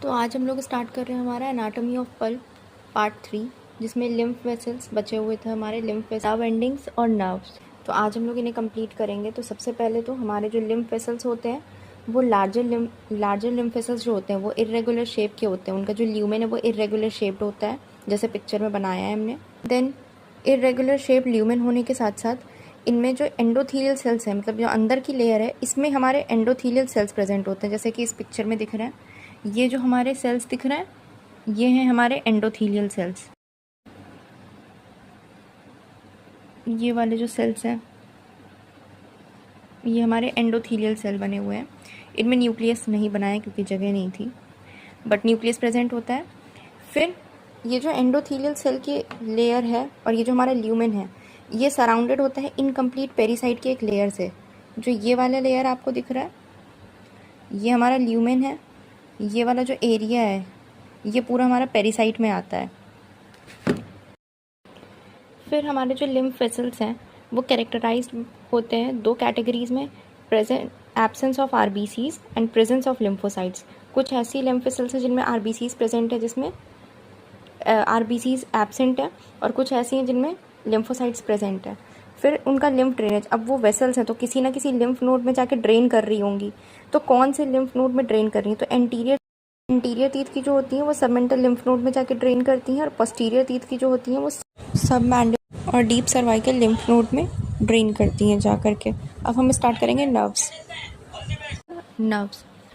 तो आज हम लोग स्टार्ट कर रहे हैं हमारा एनाटॉमी ऑफ पल्प पार्ट 3, जिसमें लिम्फ वेसल्स बचे हुए थे हमारे, लिम्फ नर्व एंडिंग्स और नर्व्स। तो आज हम लोग इन्हें कंप्लीट करेंगे। तो सबसे पहले तो हमारे जो लिम्फ वेसल्स होते हैं वो लार्जर लिम्फ वेसल्स जो होते हैं वो इर्रेगुलर शेप के होते हैं। उनका जो ल्यूमेन है वो इर्रेगुलर शेप्ड होता है, जैसे पिक्चर में बनाया है हमने। देन इर्रेगुलर शेप ल्यूमेन होने के साथ साथ इनमें जो एंडोथीलियल सेल्स हैं, मतलब जो अंदर की लेयर है, इसमें हमारे एंडोथीलियल सेल्स प्रेजेंट होते हैं, जैसे कि इस पिक्चर में दिख रहे हैं। ये जो हमारे सेल्स दिख रहे हैं ये हैं हमारे एंडोथीलियल सेल्स। ये वाले जो सेल्स हैं ये हमारे एंडोथीलियल सेल बने हुए हैं। इनमें न्यूक्लियस नहीं बना है क्योंकि जगह नहीं थी, बट न्यूक्लियस प्रेजेंट होता है। फिर ये जो एंडोथीलियल सेल की लेयर है और ये जो हमारा ल्यूमेन है ये सराउंडेड होता है इनकम्प्लीट पेरीसाइट की एक लेयर से। जो ये वाला लेयर आपको दिख रहा है ये हमारा ल्यूमेन है। ये वाला जो एरिया है ये पूरा हमारा पेरीसाइट में आता है। फिर हमारे जो लिम्फ वेसल्स हैं वो कैरेक्टराइज्ड होते हैं दो कैटेगरीज में, present absence of RBCs and presence of lymphocytes. कुछ ऐसी लिम्फ वेसल्स हैं जिनमें आरबीसीज प्रेजेंट है, जिसमें आरबीसीज एब्सेंट है, और कुछ ऐसी हैं जिनमें लिम्फोसाइट्स प्रेजेंट है। फिर उनका लिम्फ ड्रेनेज, अब वो वेसल्स हैं तो किसी ना किसी लिम्फ नोड में जाके ड्रेन कर रही होंगी, तो कौन से लिम्फ नोड में ड्रेन कर रही हैं? तो एंटीरियर टीथ की जो होती हैं वो सबमेंटल लिम्फ नोड में जाके ड्रेन करती हैं, और पोस्टीरियर टीथ की जो होती हैं वो सबमैंडिबल और डीप सर्वाइकल लिम्फ नोड में ड्रेन करती हैं जा करके। अब हम स्टार्ट करेंगे नर्व्स।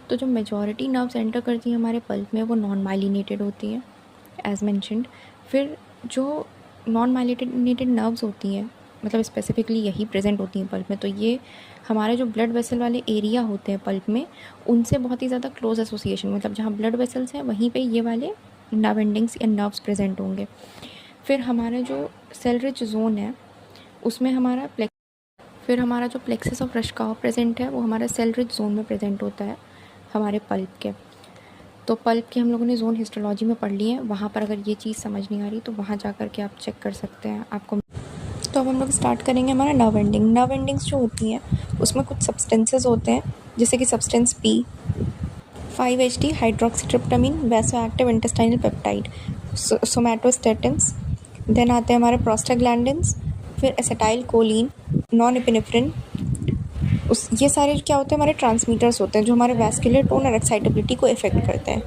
तो जो मेजॉरिटी नर्व्स एंटर करती हैं हमारे पल्प में वो नॉन माइलिनेटेड होती हैं एज मैंशनड। फिर जो नॉन माइलिनेटेड नर्व्स होती हैं, मतलब स्पेसिफिकली यही प्रेजेंट होती हैं पल्प में, तो ये हमारे जो ब्लड वेसल वाले एरिया होते हैं पल्प में उनसे बहुत ही ज़्यादा क्लोज एसोसिएशन, मतलब जहाँ ब्लड वेसल्स हैं वहीं पे ये वाले नर्व एंडिंग्स या नर्व्स प्रेजेंट होंगे। फिर हमारा जो सेल रिच जोन है उसमें हमारा जो प्लेक्सस ऑफ रश्काव प्रेजेंट है वो हमारा सेल रिच जोन में प्रेजेंट होता है हमारे पल्प के। तो पल्प के हम लोगों ने जोन हिस्टोलॉजी में पढ़ ली है, वहाँ पर अगर ये चीज़ समझ नहीं आ रही तो वहाँ जा कर के आप चेक कर सकते हैं आपको। तो अब हम लोग स्टार्ट करेंगे हमारा नर्व एंडिंग्स जो होती हैं उसमें कुछ सब्सटेंसेस होते हैं, जैसे कि substance P, 5-HT hydroxytryptamine, vasoactive intestinal peptide, somatostatins. Then आते हैं हमारे प्रोस्टाग्लैंडिन्स, फिर एसिटाइल कोलिन, नॉन एपिनेफ्रिन। ये सारे क्या होते हैं हमारे ट्रांसमीटर्स होते हैं जो हमारे वैस्कुलर टोन और एक्साइटेबिलिटी को इफेक्ट करते हैं।